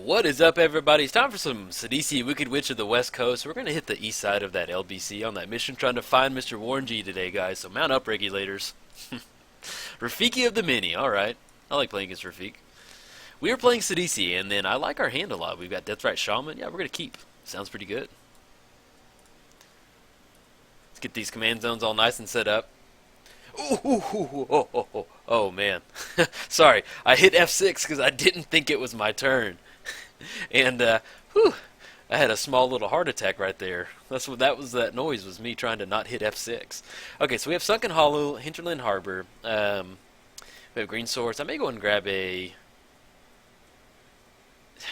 What is up, everybody? It's time for some Sidisi, Wicked Witch of the West Coast. We're going to hit the east side of that LBC on that mission trying to find Mr. Warren G today, guys. So mount up, regulators. Rafiki of the Mini. Alright. I like playing against Rafiq. We are playing Sidisi, and then I like our hand a lot. We've got Deathrite Shaman. Yeah, we're going to keep. Sounds pretty good. Let's get these command zones all nice and set up. Oh, man. Sorry, I hit F6 because I didn't think it was my turn. And, whew, I had a small little heart attack right there. That's what that noise was, me trying to not hit F6. Okay, so we have Sunken Hollow, Hinterland Harbor. We have Green Source. I may go and grab a...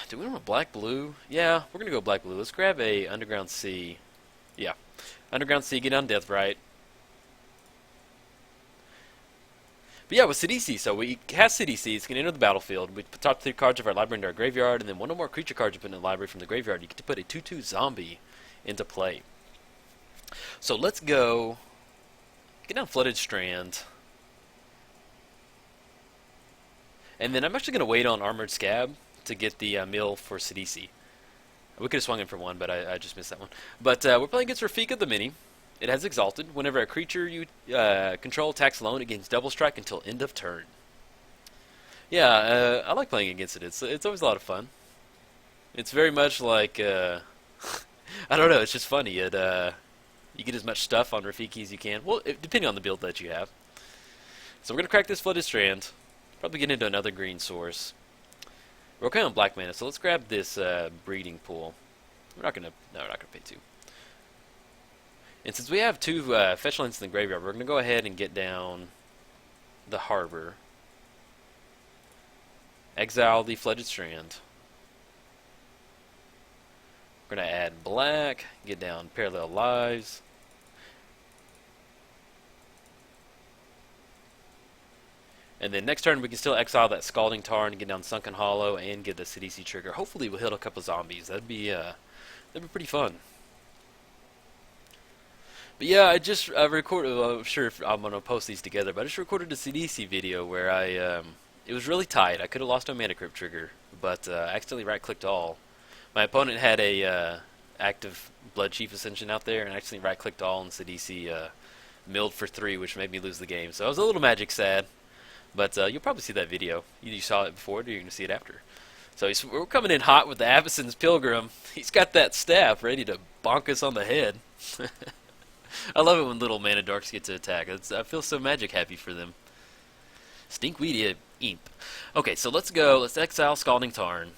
Do we want a black-blue? Yeah, we're going to go black-blue. Let's grab a Underground Sea. Yeah, Underground Sea, get on Deathrite. But yeah, with Sidisi, so we cast Sidisi, it's going to enter the battlefield. We put top 3 cards of our library into our graveyard, and then one or more creature cards you put in the library from the graveyard. You get to put a 2/2 zombie into play. So let's go get down Flooded Strand. And then I'm actually going to wait on Armored Scab to get the mill for Sidisi. We could have swung in for one, but I just missed that one. But we're playing against Rafiq of the Mini. It has Exalted. Whenever a creature you control attacks alone, it gains double strike until end of turn. Yeah, I like playing against it. It's always a lot of fun. It's very much like I don't know. It's just funny. You get as much stuff on Rafiki as you can. Well, depending on the build that you have. So we're gonna crack this Flooded Strand. Probably get into another green source. We're okay on black mana, so let's grab this breeding pool. We're not gonna pay 2. And since we have 2 fetch lands in the graveyard, we're going to go ahead and get down the harbor. Exile the Flooded Strand. We're going to add black, get down Parallel Lives. And then next turn we can still exile that Scalding Tarn and get down Sunken Hollow and get the Sidisi trigger. Hopefully we'll hit a couple zombies. That'd be pretty fun. But yeah, I just recorded. Well, I'm sure if I'm gonna post these together, but I just recorded a CDC video where it was really tight. I could have lost a Mana Crypt trigger, but I accidentally right-clicked all. My opponent had a active Blood Chief Ascension out there, and I accidentally right-clicked all, and CDC milled for 3, which made me lose the game. So I was a little magic sad, but you'll probably see that video. You saw it before, or you're gonna see it after. So we're coming in hot with the Avacyn's Pilgrim. He's got that staff ready to bonk us on the head. I love it when little mana darks get to attack. I feel so magic happy for them. Stinkweed Imp. Okay, so let's go. Let's exile Scalding Tarn.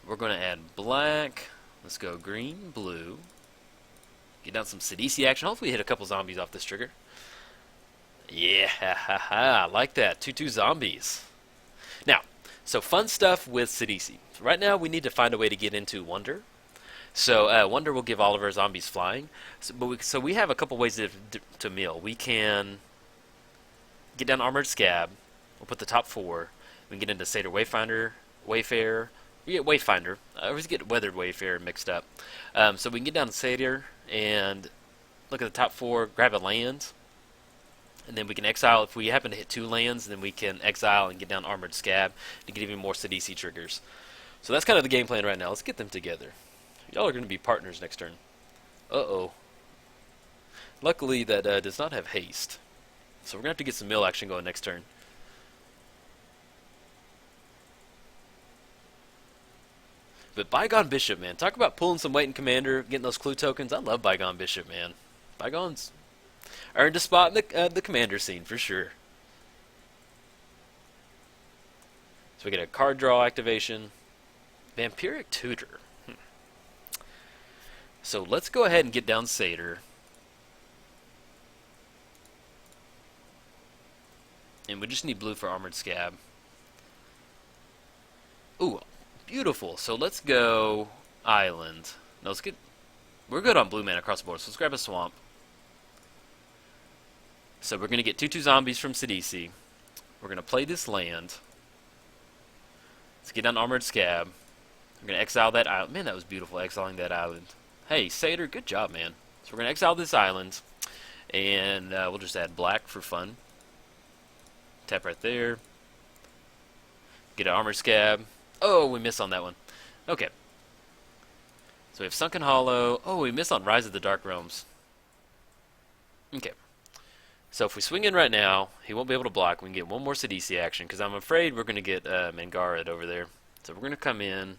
We're going to add black. Let's go green, blue. Get down some Sidisi action. Hopefully hit a couple zombies off this trigger. Yeah, I like that. 2/2 zombies. Now, so fun stuff with Sidisi. So right now we need to find a way to get into Wonder. So Wonder will give all of our zombies flying. So we have a couple ways to mill. We can get down Armored Scab. We'll put the top 4. We can get into Satyr Wayfarer. We get Wayfinder. I always get Weathered Wayfarer mixed up. So we can get down to Satyr and look at the top 4, grab a land. And then we can exile. If we happen to hit 2 lands, then we can exile and get down Armored Scab to get even more Sidisi triggers. So that's kind of the game plan right now. Let's get them together. Y'all are going to be partners next turn. Uh-oh. Luckily, that does not have haste. So we're going to have to get some mill action going next turn. But Bygone Bishop, man. Talk about pulling some weight in Commander, getting those clue tokens. I love Bygone Bishop, man. Bygone's earned a spot in the Commander scene, for sure. So we get a card draw activation. Vampiric Tutor. So let's go ahead and get down Satyr. And we just need blue for Armored Scab. Ooh, beautiful. So let's go Island. No, let's get... We're good on blue mana across the board, so let's grab a Swamp. So we're going to get 2/2 zombies from Sidisi. We're going to play this land. Let's get down Armored Scab. We're going to exile that island. Man, that was beautiful, exiling that island. Hey, Satyr, good job, man. So we're going to exile this island, and we'll just add black for fun. Tap right there. Get an Armored Scab. Oh, we missed on that one. Okay. So we have Sunken Hollow. Oh, we missed on Rise of the Dark Realms. Okay. So if we swing in right now, he won't be able to block. We can get one more Sidisi action, because I'm afraid we're going to get Mangarad over there. So we're going to come in,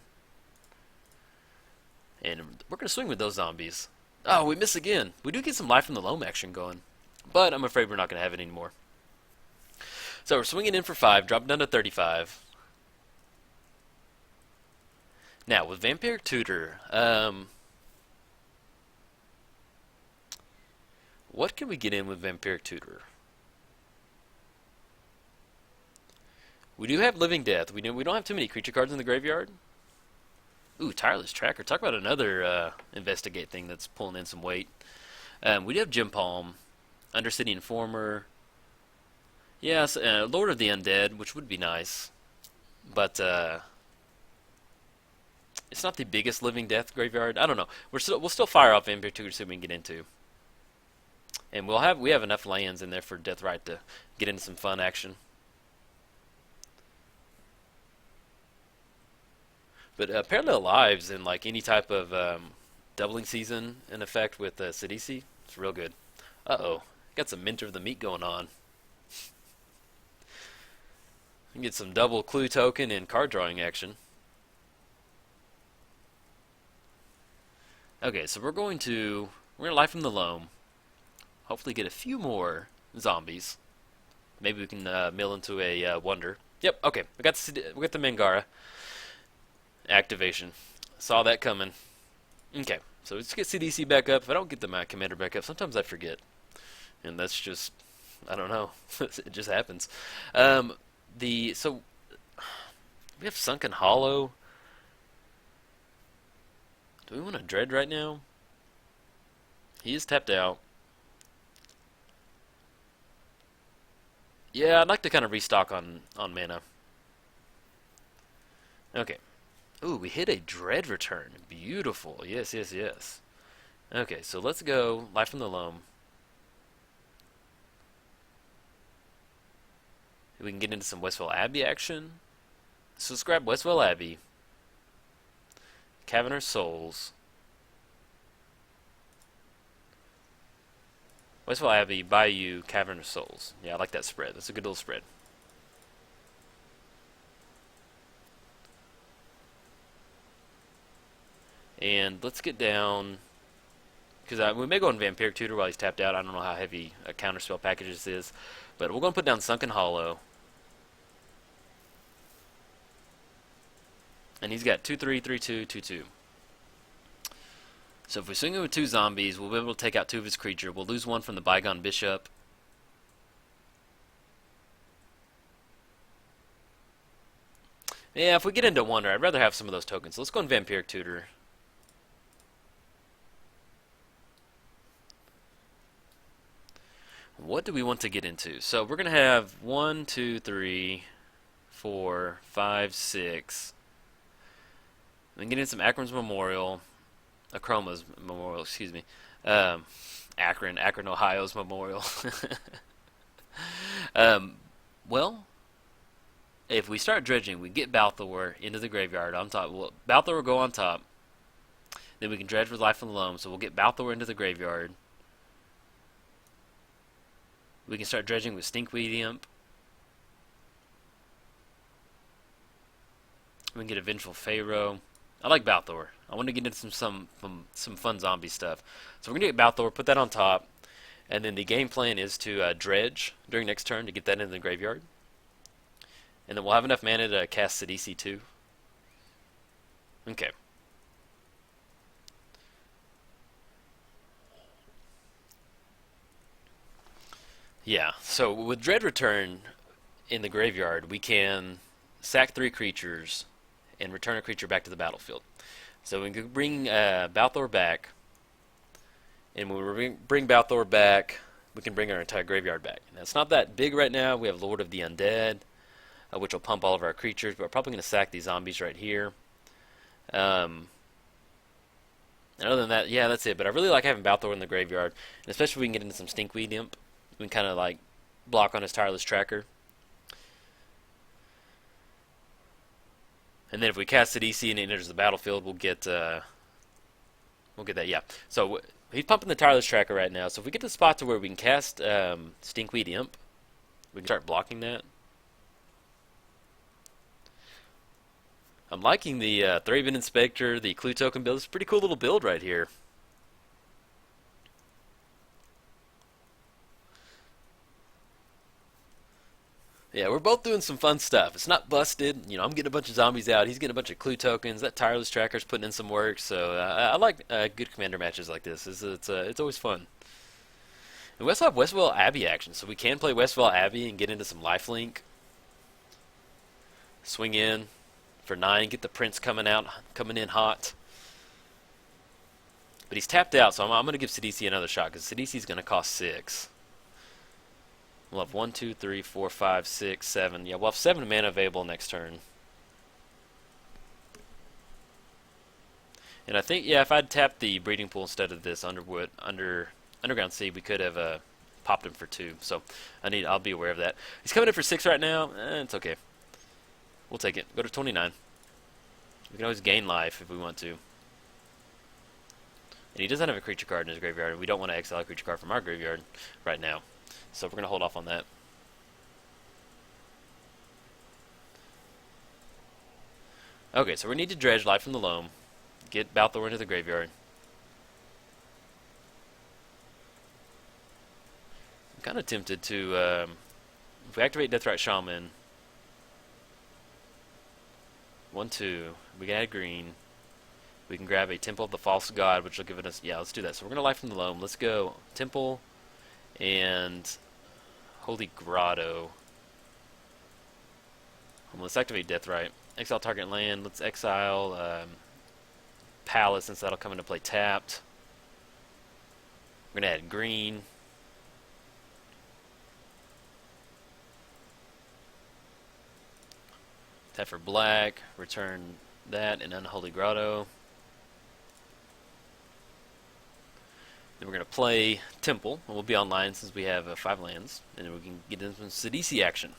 and we're going to swing with those zombies. Oh, we miss again. We do get some Life from the Loam action going, but I'm afraid we're not going to have it anymore. So we're swinging in for 5, dropping down to 35. Now, with Vampiric Tutor, what can we get in with Vampiric Tutor? We do have Living Death. We don't have too many creature cards in the graveyard. Ooh, Tireless Tracker. Talk about another investigate thing that's pulling in some weight. We do have Gem Palm, Undercity Informer. Yes, Lord of the Undead, which would be nice. But it's not the biggest Living Death graveyard. I don't know. We'll still fire off Vampiric Tutor to see what we can get into. And we have enough lands in there for Deathrite to get into some fun action. But Parallel Lives in like any type of doubling season in effect with Sidisi, it's real good. Uh-oh. Got some Mentor of the Meat going on. You can get some double clue token and card drawing action. Okay, so we're going to Life from the Loam. Hopefully get a few more zombies. Maybe we can mill into a Wonder. Yep, okay. We got the Mangara activation. Saw that coming. Okay, so let's get CDC back up. If I don't get the Commander back up, sometimes I forget. And that's just, I don't know. It just happens. So we have Sunken Hollow. Do we want to Dread right now? He is tapped out. Yeah, I'd like to kind of restock on mana. Okay. Ooh, we hit a Dread return. Beautiful. Yes, yes, yes. Okay, so let's go Life from the Loam. We can get into some Westwell Abbey action. So let's grab Westwell Abbey. Cavernous Souls. Westwell Abbey, Bayou, Cavernous Souls. Yeah, I like that spread. That's a good little spread. And let's get down, because we may go on Vampiric Tutor while he's tapped out. I don't know how heavy a counterspell package this is, but we're going to put down Sunken Hollow. And he's got 2/3, 3/2, 2/2. So if we swing him with 2 zombies, we'll be able to take out 2 of his creature. We'll lose 1 from the Bygone Bishop. Yeah, if we get into Wonder, I'd rather have some of those tokens. So let's go on Vampiric Tutor. What do we want to get into? So we're going to have 1, 2, 3, 4, 5, 6. We can get in some Akron's Memorial. Chroma's Memorial, excuse me. Akron, Ohio's Memorial. Well, if we start dredging, we get Balthor into the graveyard on top. Well, Balthor will go on top. Then we can dredge with Life from the Loam, so we'll get Balthor into the graveyard. We can start dredging with Stinkweed Imp. We can get a Vengeful Pharaoh. I like Balthor. I want to get into some fun zombie stuff. So we're going to get Balthor, put that on top. And then the game plan is to dredge during next turn to get that into the graveyard. And then we'll have enough mana to cast Sidisi too. Okay. Yeah, so with Dread Return in the graveyard, we can sack 3 creatures and return a creature back to the battlefield. So we can bring Balthor back, and when we bring Balthor back, we can bring our entire graveyard back. Now, it's not that big right now. We have Lord of the Undead, which will pump all of our creatures, but we're probably going to sack these zombies right here. And other than that, yeah, that's it. But I really like having Balthor in the graveyard, and especially if we can get into some Stinkweed Imp. We can kind of like block on his Tireless Tracker. And then if we cast Sidisi and it enters the battlefield, we'll get that. Yeah. So he's pumping the Tireless Tracker right now. So if we get to the spot to where we can cast Stinkweed Imp, we can start blocking that. I'm liking the Thraben Inspector, the Clue Token build. It's a pretty cool little build right here. Yeah, we're both doing some fun stuff. It's not busted. You know, I'm getting a bunch of zombies out. He's getting a bunch of clue tokens. That Tireless Tracker's putting in some work. So I like good commander matches like this. It's always fun. And we also have Westvale Abbey action, so we can play Westvale Abbey and get into some lifelink. Swing in for 9, get the Prince coming in hot. But he's tapped out, so I'm going to give Sidisi another shot because Sidisi's going to cost 6. We'll have 1, 2, 3, 4, 5, 6, 7. Yeah, we'll have 7 mana available next turn. And I think, yeah, if I'd tapped the breeding pool instead of this underground sea, we could have popped him for 2. So I'll be aware of that. He's coming in for 6 right now. It's okay. We'll take it. Go to 29. We can always gain life if we want to. And he doesn't have a creature card in his graveyard, and we don't want to exile a creature card from our graveyard right now. So we're going to hold off on that. Okay, so we need to dredge Life from the Loam. Get Balthor into the graveyard. I'm kind of tempted to, if we activate Deathrite Shaman, 1, 2, we can add green. We can grab a Temple of the False God, which will give us, yeah, let's do that. So we're going to Life from the Loam. Let's go Temple and Holy Grotto. Let's activate Deathrite. Exile target land. Let's exile Palace, since that'll come into play tapped. We're going to add green. Tap for black. Return that and Unholy Grotto. Then we're going to play Temple, and we'll be online since we have 5 lands, and then we can get into some Sidisi action.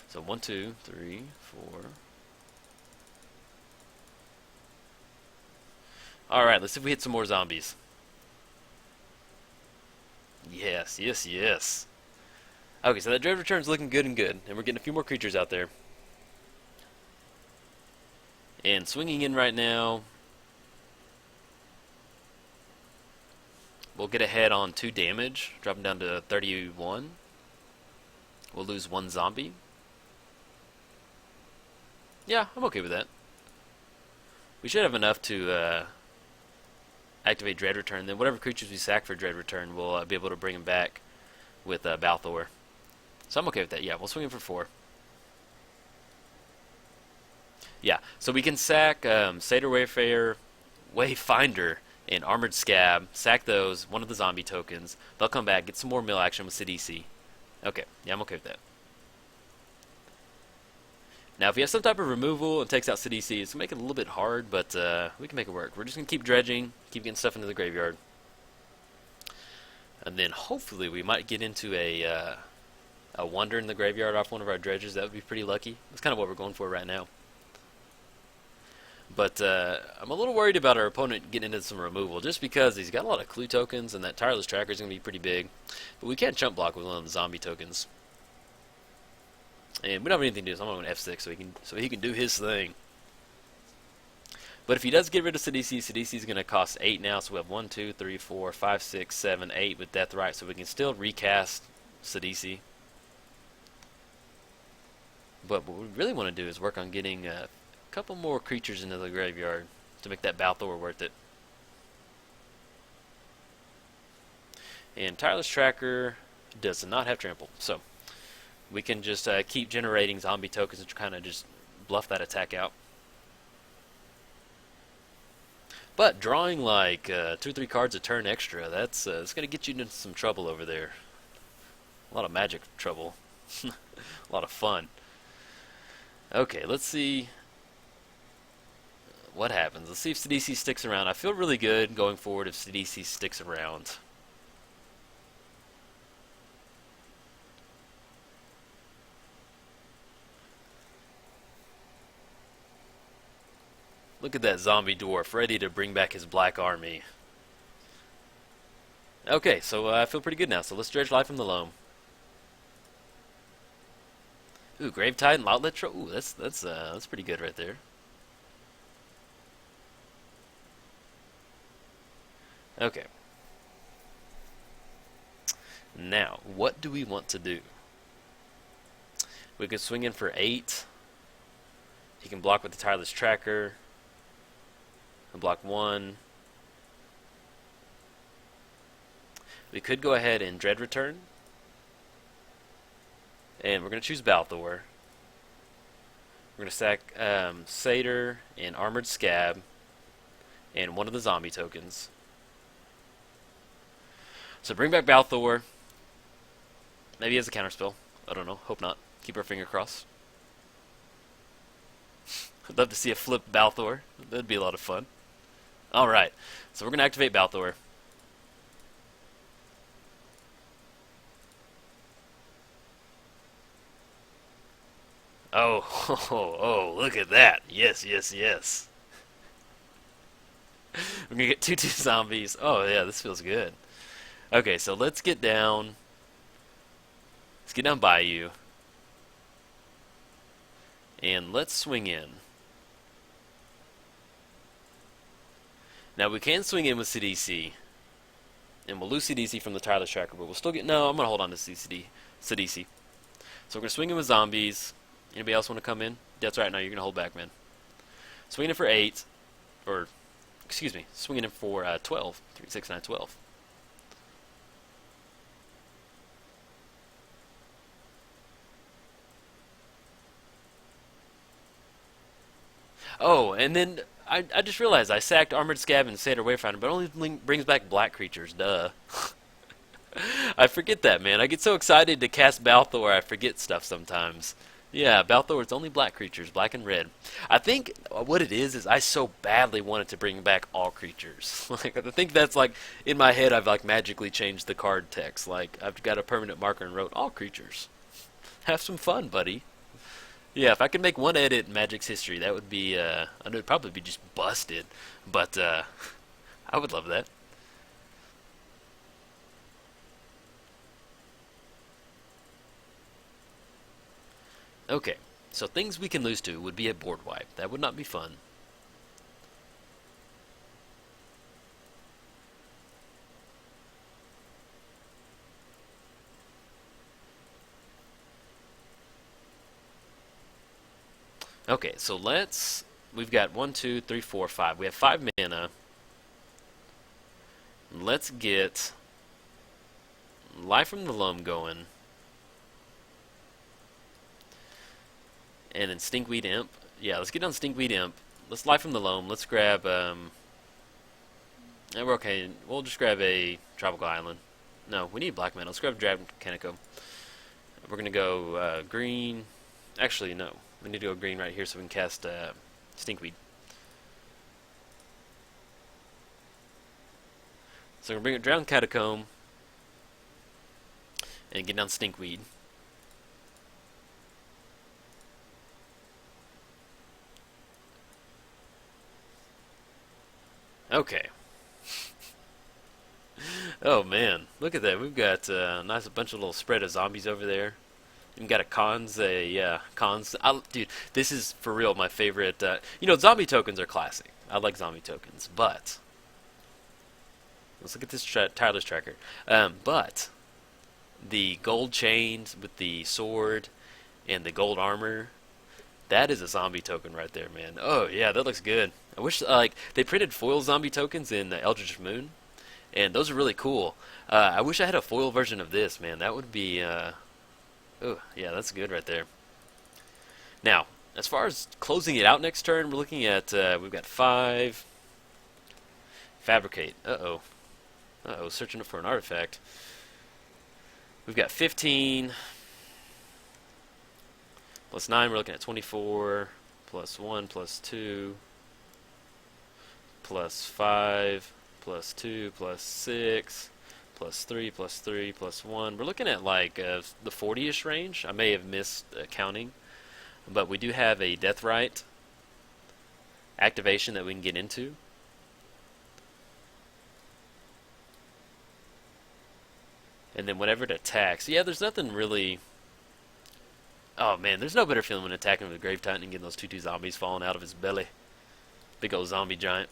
So 1, 2, 3, 4. Alright, let's see if we hit some more zombies. Yes, yes, yes. Okay, so that Dread Return's looking good, and we're getting a few more creatures out there. And swinging in right now, we'll get ahead on 2 damage, dropping down to 31. We'll lose 1 zombie. Yeah, I'm okay with that. We should have enough to activate Dread Return. Then whatever creatures we sack for Dread Return, we'll be able to bring them back with Balthor. So I'm okay with that. Yeah, we'll swing in for 4. Yeah, so we can sack Satyr Wayfinder, and Armored Scab, sack those, one of the zombie tokens. They'll come back, get some more mill action with Sidisi. Okay, yeah, I'm okay with that. Now, if we have some type of removal and takes out Sidisi, it's going to make it a little bit hard, but we can make it work. We're just going to keep dredging, keep getting stuff into the graveyard. And then hopefully we might get into a Wonder in the graveyard off one of our dredges. That would be pretty lucky. That's kind of what we're going for right now. But I'm a little worried about our opponent getting into some removal, just because he's got a lot of clue tokens, and that Tireless Tracker is going to be pretty big. But we can't chump block with one of the zombie tokens. And we don't have anything to do, so I'm going to F6 so he can do his thing. But if he does get rid of Sidisi, Sidisi is going to cost 8 now, so we have 1, 2, 3, 4, 5, 6, 7, 8 with Deathrite, so we can still recast Sidisi. But what we really want to do is work on getting a couple more creatures into the graveyard to make that Balthor worth it. And Tireless Tracker does not have trample, so we can just keep generating zombie tokens and kind of just bluff that attack out. But drawing like 2 or 3 cards a turn extra, that's going to get you into some trouble over there. A lot of magic trouble. A lot of fun. Okay, let's see what happens. Let's see if Sidisi sticks around. I feel really good going forward if Sidisi sticks around. Look at that zombie dwarf ready to bring back his black army. Okay, so I feel pretty good now. So let's dredge life from the loam. Ooh, Grave Tide and Outlet Troll. Ooh, that's pretty good right there. Okay. Now, what do we want to do? We could swing in for 8. He can block with the Tireless Tracker. And block 1. We could go ahead and Dread Return. And we're going to choose Balthor. We're going to sack Satyr and Armored Scab and one of the zombie tokens. So bring back Balthor. Maybe as a counterspell. I don't know. Hope not. Keep our finger crossed. I'd love to see a flip Balthor. That'd be a lot of fun. Alright. So we're going to activate Balthor. Oh, oh, look at that. Yes, yes, yes. We're going to get 2/2 zombies. Oh, yeah, this feels good. Okay, so let's get down. Let's get down by you. And let's swing in. Now, we can swing in with Sidisi. And we'll lose Sidisi from the Tireless Tracker, but we'll still get... No, I'm going to hold on to Sidisi. So we're going to swing in with zombies. Anybody else want to come in? That's right, now you're going to hold back, man. Swinging in for 8. Or, excuse me, swinging in for 12. 3, 6, 9, 12. Oh, and then I just realized I sacked Armored Scab and Satyr Wayfinder, but it only brings back black creatures. Duh. I forget that, man. I get so excited to cast Balthor, I forget stuff sometimes. Yeah, Balthor, it's only black creatures, black and red. I think what it is I so badly wanted to bring back all creatures. Like, I think that's like, in my head, I've like magically changed the card text. Like, I've got a permanent marker and wrote all creatures. Have some fun, buddy. Yeah, if I could make one edit in Magic's history, that would be, I know it'd probably be just busted, but, I would love that. Okay, so things we can lose to would be a board wipe. That would not be fun. Okay, so we've got 1, 2, 3, 4, 5. We have 5 mana. Let's get Life from the Loam going. And then Stinkweed Imp. Yeah, let's get on Stinkweed Imp. Let's Life from the Loam. Let's grab, we're okay. We'll just grab a Tropical Island. No, we need black mana. Let's grab Dragon Canico. We're going to go green. Actually, no. We need to go green right here so we can cast Stinkweed. So we're going to bring it Drowned Catacomb and get down Stinkweed. Okay. Oh man, look at that. We've got a nice bunch of little spread of zombies over there. We've got a cons, yeah, cons. Dude, this is for real my favorite. You know, zombie tokens are classic. I like zombie tokens, but let's look at this Tireless Tracker. But the gold chains with the sword and the gold armor, that is a zombie token right there, man. Oh yeah, that looks good. I wish like they printed foil zombie tokens in the Eldritch Moon, and those are really cool. I wish I had a foil version of this, man. That would be. Oh yeah, that's good right there. Now, as far as closing it out next turn, we're looking at we've got 5. Fabricate. Uh-oh, searching for an artifact. We've got 15 plus 9. We're looking at 24 plus 1 plus 2 plus 5 plus 2 plus 6 plus 3 plus 3 plus 1. We're looking at like the 40-ish range. I may have missed counting, but we do have a Deathrite, activation that we can get into. And then whenever it attacks, yeah, there's nothing really. Oh man, there's no better feeling when attacking with a Grave Titan and getting those 2/2 zombies falling out of his belly. Big old zombie giant.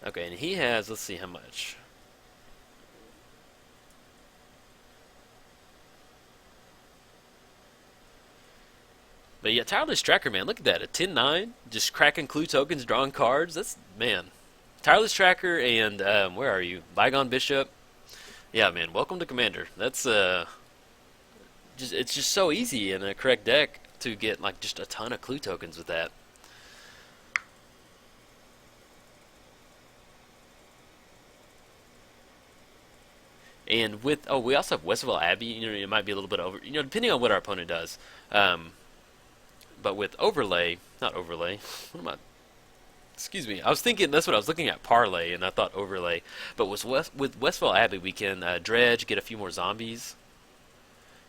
Okay, and he has, let's see how much. But yeah, Tireless Tracker, man, look at that. A 10-9, just cracking clue tokens, drawing cards. That's, man. Tireless Tracker and, where are you? Bygone Bishop. Yeah, man, welcome to Commander. That's, it's just so easy in a correct deck to get, like, just a ton of clue tokens with that. And with, oh, we also have Westville Abbey. You know, it might be a little bit over, you know, depending on what our opponent does. But with Overlay, not Overlay, what am I, excuse me, I was thinking, that's what I was looking at, Parlay, and I thought Overlay. But with Westville Abbey, we can dredge, get a few more zombies,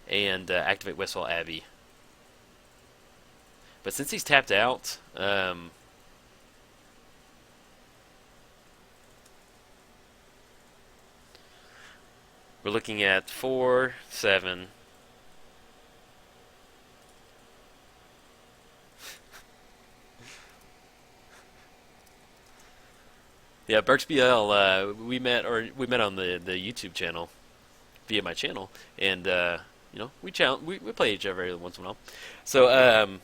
and activate Westville Abbey. But since he's tapped out, we're looking at 4, 7. Yeah, Burks BL. We met on the YouTube channel, via my channel, and you know, we play each other every once in a while. So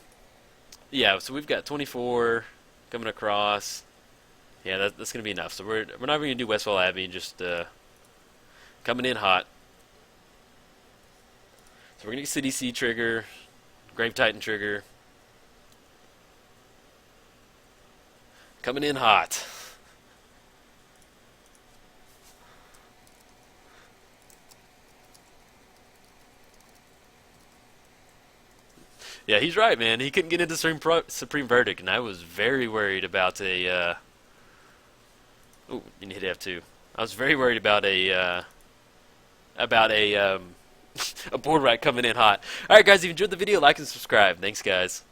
yeah, so we've got 24 coming across. Yeah, that's gonna be enough. So we're not even gonna do Westville Abbey, just coming in hot. So we're gonna get Sidisi trigger, Grave Titan trigger, coming in hot. Yeah, he's right, man. He couldn't get into Supreme Verdict, and I was very worried about a. Ooh, you need to hit F2. I was very worried about a a board rack coming in hot. All right, guys, if you enjoyed the video, like and subscribe. Thanks, guys.